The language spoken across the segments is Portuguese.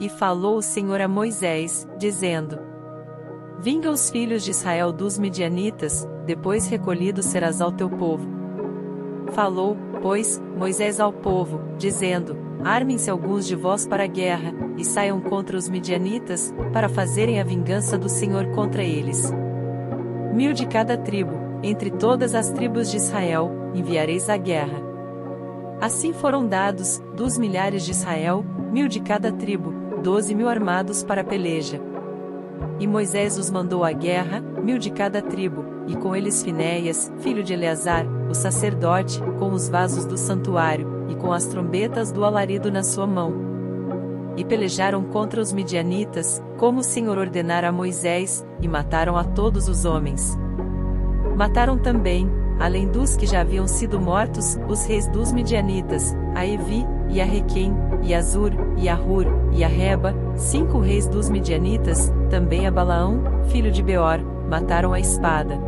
E falou o Senhor a Moisés, dizendo: Vinga os filhos de Israel dos midianitas, depois recolhido serás ao teu povo. Falou, pois, Moisés ao povo, dizendo: Armem-se alguns de vós para a guerra, e saiam contra os midianitas, para fazerem a vingança do Senhor contra eles. 1000 de cada tribo, entre todas as tribos de Israel, enviareis à guerra. Assim foram dados, dos milhares de Israel, 1000 de cada tribo, 12.000 armados para a peleja. E Moisés os mandou à guerra, 1000 de cada tribo, e com eles Finéias, filho de Eleazar, o sacerdote, com os vasos do santuário, e com as trombetas do alarido na sua mão. E pelejaram contra os midianitas, como o Senhor ordenara a Moisés, e mataram a todos os homens. Mataram também, além dos que já haviam sido mortos, os reis dos midianitas, a Evi, e a Requem, e a Zur, e a Hur, e a Reba, 5 reis dos midianitas, também a Balaão, filho de Beor, mataram a espada.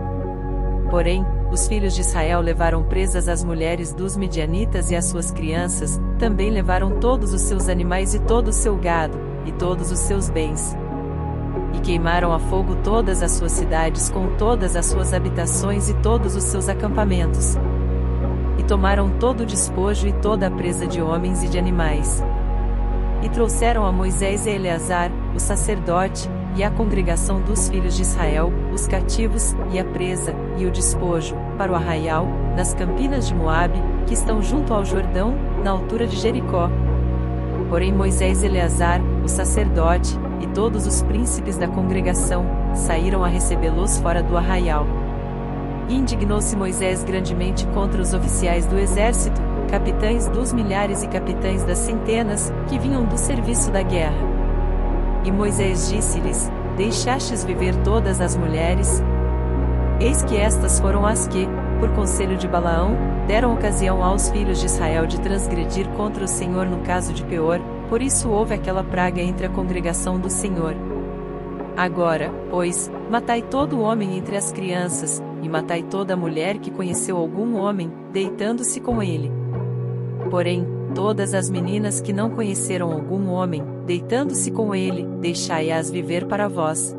Porém, os filhos de Israel levaram presas as mulheres dos midianitas e as suas crianças, também levaram todos os seus animais e todo o seu gado, e todos os seus bens. E queimaram a fogo todas as suas cidades com todas as suas habitações e todos os seus acampamentos. E tomaram todo o despojo e toda a presa de homens e de animais. E trouxeram a Moisés e a Eleazar, o sacerdote, e a congregação dos filhos de Israel, os cativos, e a presa, e o despojo, para o arraial, nas campinas de Moabe, que estão junto ao Jordão, na altura de Jericó. Porém Moisés e Eleazar, o sacerdote, e todos os príncipes da congregação, saíram a recebê-los fora do arraial. E indignou-se Moisés grandemente contra os oficiais do exército, capitães dos milhares e capitães das centenas, que vinham do serviço da guerra. E Moisés disse-lhes: Deixastes viver todas as mulheres? Eis que estas foram as que, por conselho de Balaão, deram ocasião aos filhos de Israel de transgredir contra o Senhor no caso de Peor, por isso houve aquela praga entre a congregação do Senhor. Agora, pois, matai todo o homem entre as crianças, e matai toda a mulher que conheceu algum homem, deitando-se com ele. Porém, todas as meninas que não conheceram algum homem, deitando-se com ele, deixai-as viver para vós.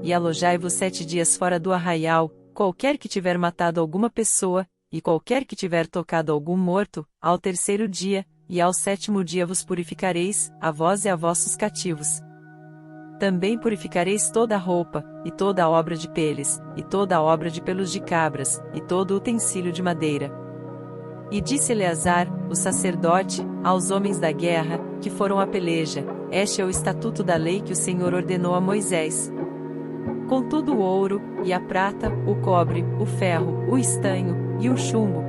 E alojai-vos 7 dias fora do arraial, qualquer que tiver matado alguma pessoa, e qualquer que tiver tocado algum morto, ao 3º dia, e ao 7º dia vos purificareis, a vós e a vossos cativos. Também purificareis toda a roupa, e toda a obra de peles, e toda a obra de pelos de cabras, e todo utensílio de madeira. E disse Eleazar, o sacerdote, aos homens da guerra, que foram à peleja: Este é o estatuto da lei que o Senhor ordenou a Moisés. Contudo o ouro, e a prata, o cobre, o ferro, o estanho, e o chumbo,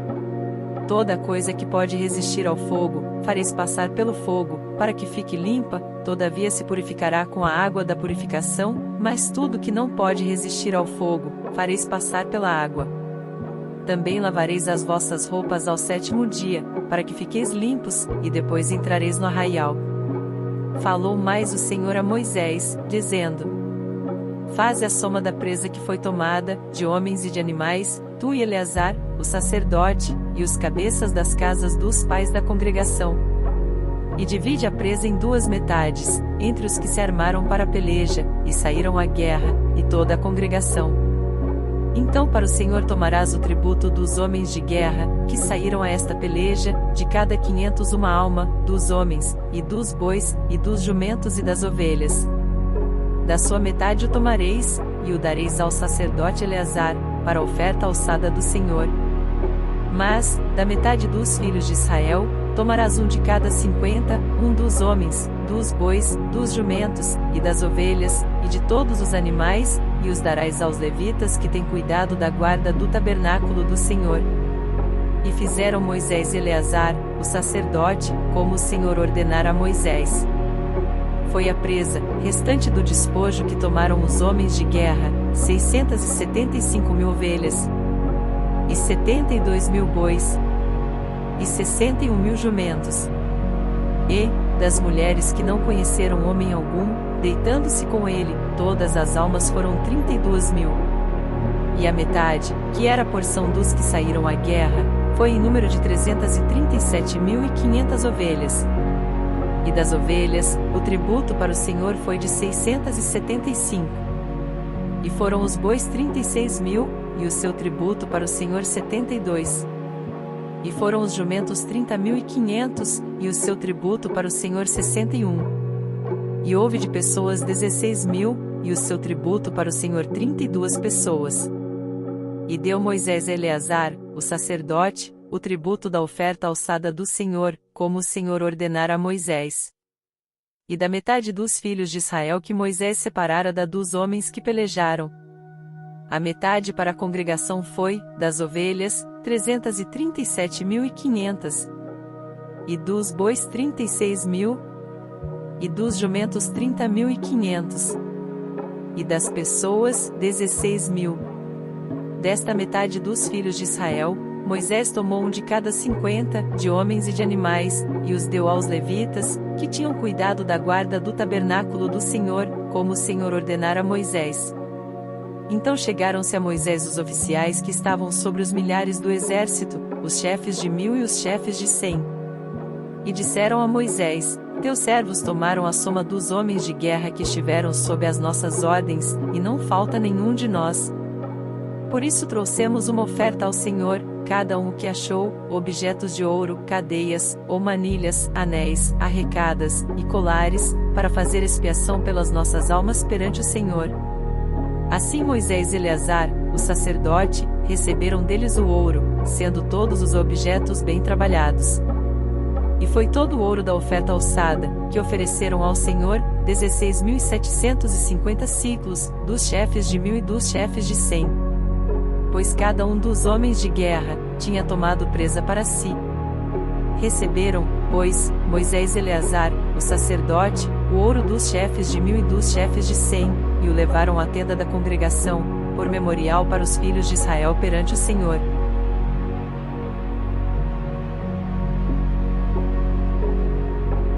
toda coisa que pode resistir ao fogo, fareis passar pelo fogo, para que fique limpa, todavia se purificará com a água da purificação, mas tudo que não pode resistir ao fogo, fareis passar pela água. Também lavareis as vossas roupas ao 7º dia, para que fiqueis limpos, e depois entrareis no arraial. Falou mais o Senhor a Moisés, dizendo: Faze a soma da presa que foi tomada, de homens e de animais, tu e Eleazar, o sacerdote, e os cabeças das casas dos pais da congregação. E divide a presa em 2 metades, entre os que se armaram para a peleja, e saíram à guerra, e toda a congregação. Então para o Senhor tomarás o tributo dos homens de guerra, que saíram a esta peleja, de cada 500 uma alma, dos homens, e dos bois, e dos jumentos e das ovelhas. Da sua metade o tomareis, e o dareis ao sacerdote Eleazar, para a oferta alçada do Senhor. Mas, da metade dos filhos de Israel, tomarás um de cada 50, um dos homens, dos bois, dos jumentos, e das ovelhas, e de todos os animais, e os darás aos levitas que têm cuidado da guarda do tabernáculo do Senhor. E fizeram Moisés e Eleazar, o sacerdote, como o Senhor ordenara a Moisés. Foi a presa, restante do despojo que tomaram os homens de guerra, 675.000 ovelhas, e 72.000 bois, e 61.000 jumentos. E, das mulheres que não conheceram homem algum, deitando-se com ele, todas as almas foram 32.000. E a metade, que era a porção dos que saíram à guerra, foi em número de 337.500 ovelhas. E das ovelhas, o tributo para o Senhor foi de 675. E foram os bois 36.000, e o seu tributo para o Senhor 72. E foram os jumentos 30.500, e o seu tributo para o Senhor 61. E houve de pessoas 16.000, e o seu tributo para o Senhor 32 pessoas. E deu Moisés a Eleazar, o sacerdote, o tributo da oferta alçada do Senhor, como o Senhor ordenara a Moisés. E da metade dos filhos de Israel que Moisés separara da dos homens que pelejaram, a metade para a congregação foi, das ovelhas, 337.500, e dos bois 36.000, e dos jumentos 30.500, e das pessoas 16.000. Desta metade dos filhos de Israel, Moisés tomou um de cada 50, de homens e de animais, e os deu aos levitas, que tinham cuidado da guarda do tabernáculo do Senhor, como o Senhor ordenara a Moisés. Então chegaram-se a Moisés os oficiais que estavam sobre os milhares do exército, os chefes de 1000 e os chefes de 100. E disseram a Moisés: Teus servos tomaram a soma dos homens de guerra que estiveram sob as nossas ordens, e não falta nenhum de nós. Por isso trouxemos uma oferta ao Senhor, cada um o que achou, objetos de ouro, cadeias, ou manilhas, anéis, arrecadas, e colares, para fazer expiação pelas nossas almas perante o Senhor. Assim Moisés e Eleazar, o sacerdote, receberam deles o ouro, sendo todos os objetos bem trabalhados. E foi todo o ouro da oferta alçada, que ofereceram ao Senhor, 16.750 siclos, dos chefes de 1000 e dos chefes de 100. Pois cada um dos homens de guerra, tinha tomado presa para si. Receberam, pois, Moisés e Eleazar, o sacerdote, o ouro dos chefes de 1000 e dos chefes de 100, e o levaram à tenda da congregação, por memorial para os filhos de Israel perante o Senhor.